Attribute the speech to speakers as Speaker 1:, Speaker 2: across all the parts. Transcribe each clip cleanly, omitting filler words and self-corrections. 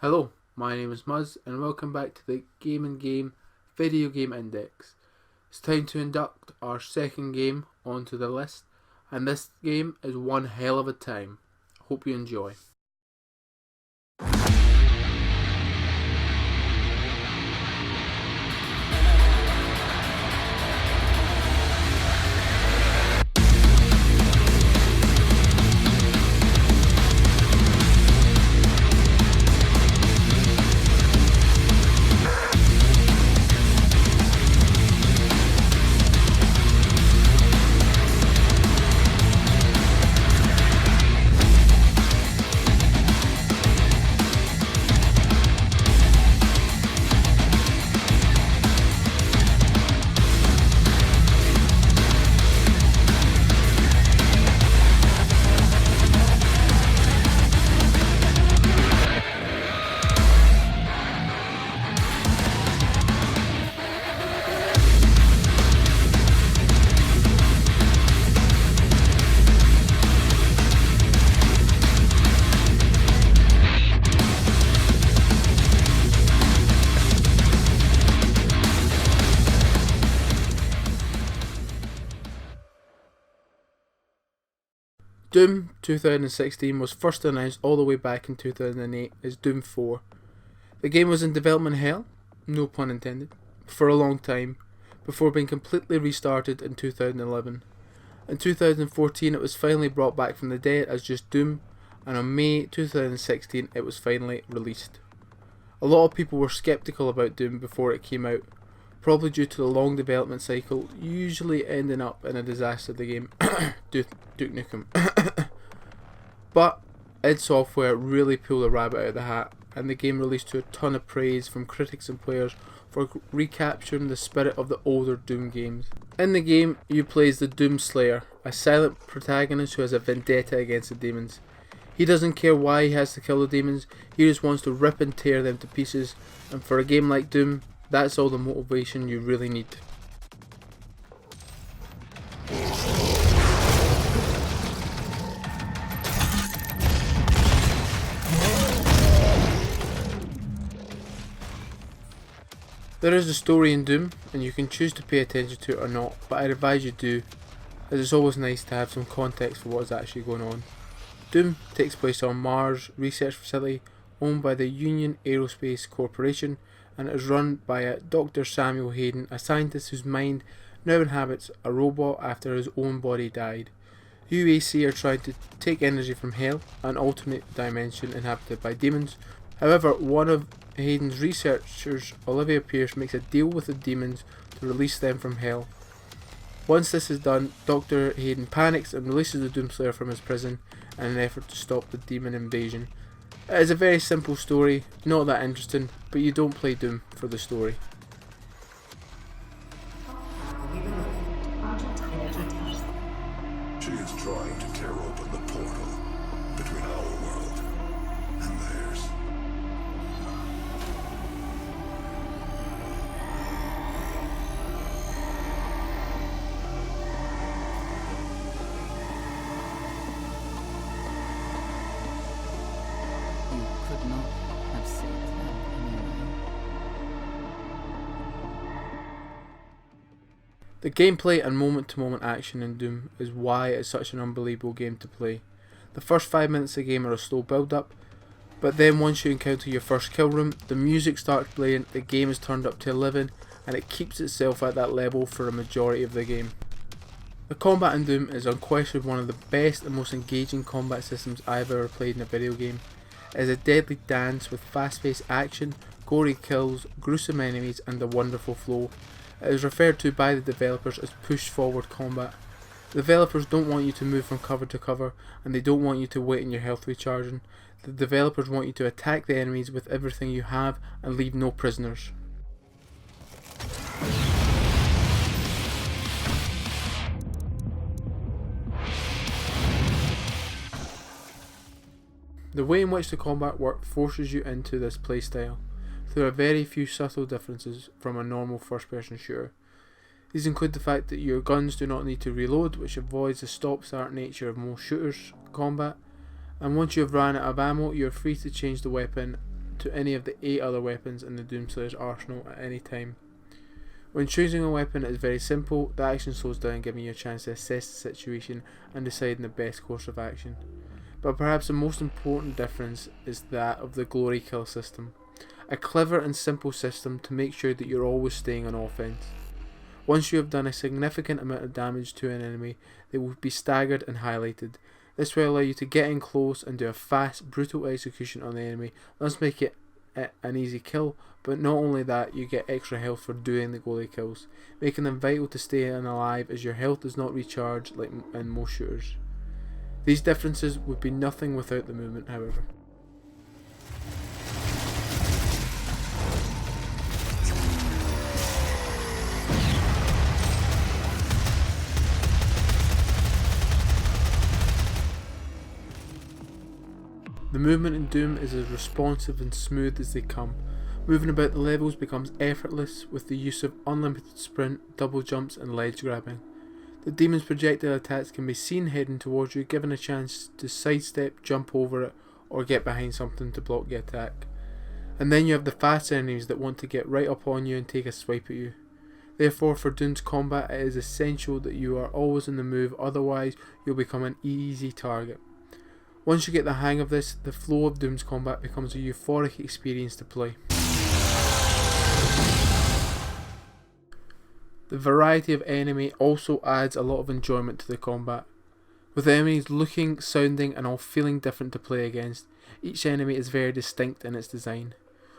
Speaker 1: Hello, my name is Muzz and welcome back to the Game Video Game Index. It's time to induct our second game onto the list, and this game is one hell of a time. Hope you enjoy. Doom 2016 was first announced all the way back in 2008 as Doom 4. The game was in development hell, no pun intended, for a long time, before being completely restarted in 2011. In 2014 it was finally brought back from the dead as just Doom, and on May 2016 it was finally released. A lot of people were skeptical about Doom before it came out, probably due to the long development cycle, usually ending up in a disaster of the game. Duke Nukem. But id Software really pulled a rabbit out of the hat, and the game released to a ton of praise from critics and players for recapturing the spirit of the older Doom games. In the game, you play as the Doom Slayer, a silent protagonist who has a vendetta against the demons. He doesn't care why he has to kill the demons, he just wants to rip and tear them to pieces, and for a game like Doom, that's all the motivation you really need. There is a story in Doom, and you can choose to pay attention to it or not, but I advise you do, as it's always nice to have some context for what is actually going on. Doom takes place on Mars research facility owned by the Union Aerospace Corporation, and it is run by a Dr. Samuel Hayden, a scientist whose mind now inhabits a robot after his own body died. UAC are trying to take energy from Hell, an alternate dimension inhabited by demons. However, one of Hayden's researchers, Olivia Pierce, makes a deal with the demons to release them from Hell. Once this is done, Dr. Hayden panics and releases the Doomslayer from his prison in an effort to stop the demon invasion. It is a very simple story, not that interesting, but you don't play Doom for the story.
Speaker 2: She is trying to tear open the portal between our world and theirs.
Speaker 3: Could not have saved them anyway.
Speaker 1: The gameplay and moment-to-moment action in Doom is why it's such an unbelievable game to play. The first 5 minutes of the game are a slow build-up, but then once you encounter your first kill room, the music starts playing, the game is turned up to 11, and it keeps itself at that level for a majority of the game. The combat in Doom is unquestionably one of the best and most engaging combat systems I've ever played in a video game. It is a deadly dance with fast-paced action, gory kills, gruesome enemies, and a wonderful flow. It is referred to by the developers as push-forward combat. The developers don't want you to move from cover to cover, and they don't want you to wait on your health recharging. The developers want you to attack the enemies with everything you have and leave no prisoners. The way in which the combat work forces you into this playstyle. There are very few subtle differences from a normal first-person shooter. These include the fact that your guns do not need to reload, which avoids the stop-start nature of most shooters combat, and once you have run out of ammo, you are free to change the weapon to any of the 8 other weapons in the Doomslayer's arsenal at any time. When choosing a weapon it is very simple, the action slows down, giving you a chance to assess the situation and decide the best course of action. But perhaps the most important difference is that of the glory kill system. A clever and simple system to make sure that you're always staying on offense. Once you have done a significant amount of damage to an enemy, they will be staggered and highlighted. This will allow you to get in close and do a fast, brutal execution on the enemy, thus make it an easy kill, but not only that, you get extra health for doing the glory kills, making them vital to stay alive as your health does not recharge like in most shooters. These differences would be nothing without the movement, however. The movement in Doom is as responsive and smooth as they come. Moving about the levels becomes effortless with the use of unlimited sprint, double jumps and ledge grabbing. The demon's projectile attacks can be seen heading towards you, given a chance to sidestep, jump over it, or get behind something to block the attack. And then you have the fast enemies that want to get right up on you and take a swipe at you. Therefore, for Doom's combat it is essential that you are always in the move, otherwise you'll become an easy target. Once you get the hang of this, the flow of Doom's combat becomes a euphoric experience to play. The variety of enemy also adds a lot of enjoyment to the combat. With enemies looking, sounding and all feeling different to play against, each enemy is very distinct in its design.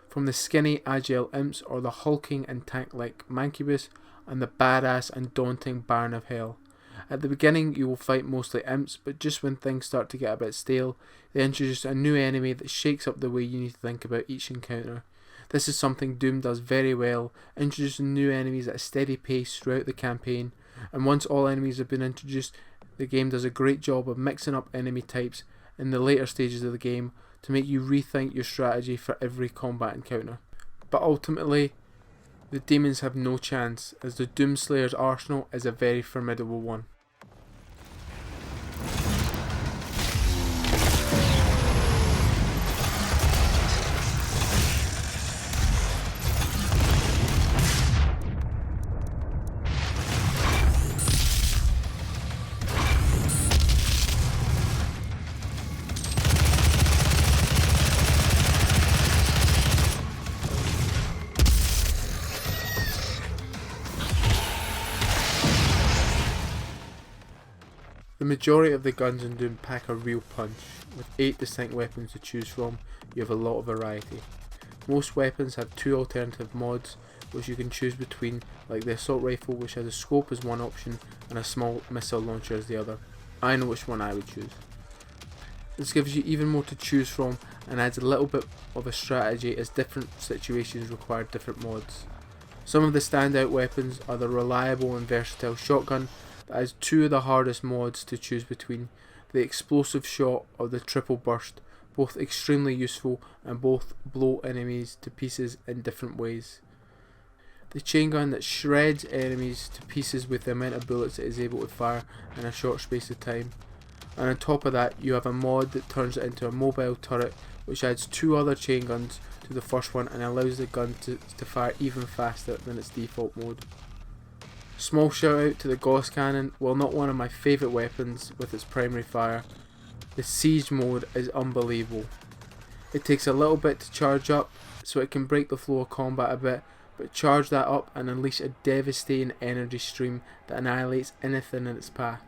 Speaker 1: From the skinny, agile imps or the hulking and tank-like Mancubus and the badass and daunting Baron of Hell. At the beginning you will fight mostly imps, but just when things start to get a bit stale, they introduce a new enemy that shakes up the way you need to think about each encounter. This is something Doom does very well, introducing new enemies at a steady pace throughout the campaign, and once all enemies have been introduced, the game does a great job of mixing up enemy types in the later stages of the game to make you rethink your strategy for every combat encounter. But ultimately, the demons have no chance, as the Doomslayer's arsenal is a very formidable one. The majority of the guns in Doom pack a real punch. With 8 distinct weapons to choose from, you have a lot of variety. Most weapons have 2 alternative mods which you can choose between, like the assault rifle which has a scope as one option and a small missile launcher as the other. I know which one I would choose. This gives you even more to choose from and adds a little bit of a strategy as different situations require different mods. Some of the standout weapons are the reliable and versatile shotgun that has 2 of the hardest mods to choose between, the explosive shot or the triple burst, both extremely useful and both blow enemies to pieces in different ways. The chain gun that shreds enemies to pieces with the amount of bullets it is able to fire in a short space of time. And on top of that you have a mod that turns it into a mobile turret which adds 2 other chain guns to the first one and allows the gun to fire even faster than its default mode. Small shout out to the Gauss Cannon, while not one of my favourite weapons with its primary fire, the siege mode is unbelievable. It takes a little bit to charge up so it can break the flow of combat a bit, but charge that up and unleash a devastating energy stream that annihilates anything in its path.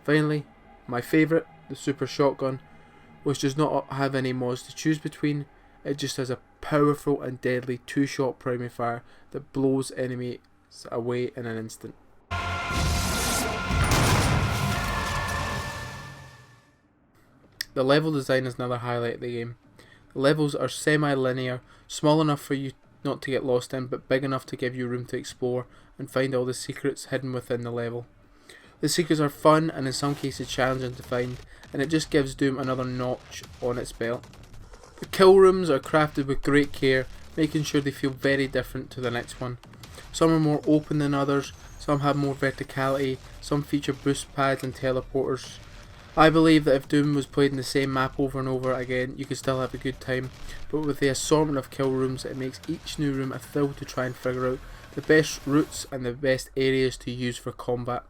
Speaker 1: Finally, my favourite, the super shotgun, which does not have any mods to choose between, it just has a powerful and deadly 2-shot primary fire that blows enemies away in an instant. The level design is another highlight of the game. The levels are semi-linear, small enough for you not to get lost in, but big enough to give you room to explore and find all the secrets hidden within the level. The secrets are fun and in some cases challenging to find, and it just gives Doom another notch on its belt. The kill rooms are crafted with great care, making sure they feel very different to the next one. Some are more open than others, some have more verticality, some feature boost pads and teleporters, I believe that if Doom was played in the same map over and over again, you could still have a good time, but with the assortment of kill rooms, it makes each new room a thrill to try and figure out the best routes and the best areas to use for combat.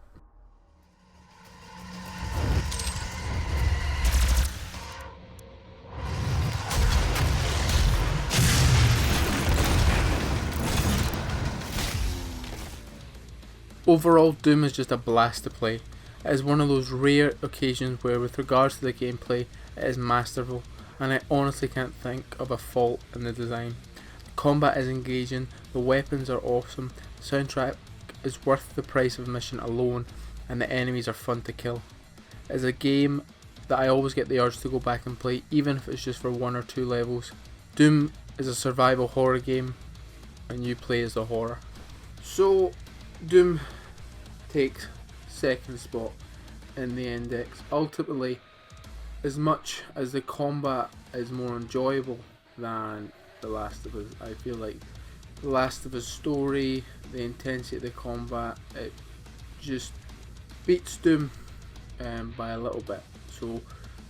Speaker 1: Overall, Doom is just a blast to play. It is one of those rare occasions where, with regards to the gameplay, it is masterful, and I honestly can't think of a fault in the design. The combat is engaging, the weapons are awesome, the soundtrack is worth the price of admission alone, and the enemies are fun to kill. It is a game that I always get the urge to go back and play, even if it's just for 1 or 2 levels. Doom is a survival horror game, and you play as the horror. So, Doom takes second spot in the index. Ultimately, as much as the combat is more enjoyable than The Last of Us, I feel like The Last of Us story, the intensity of the combat, it just beats Doom by a little bit. So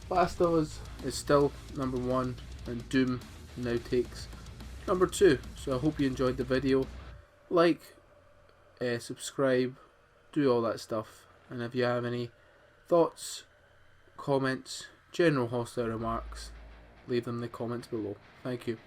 Speaker 1: Last of Us is still number 1 and Doom now takes number 2. So I hope you enjoyed the video. Like, subscribe, do all that stuff, and if you have any thoughts, comments, general hostile remarks, leave them in the comments below. Thank you.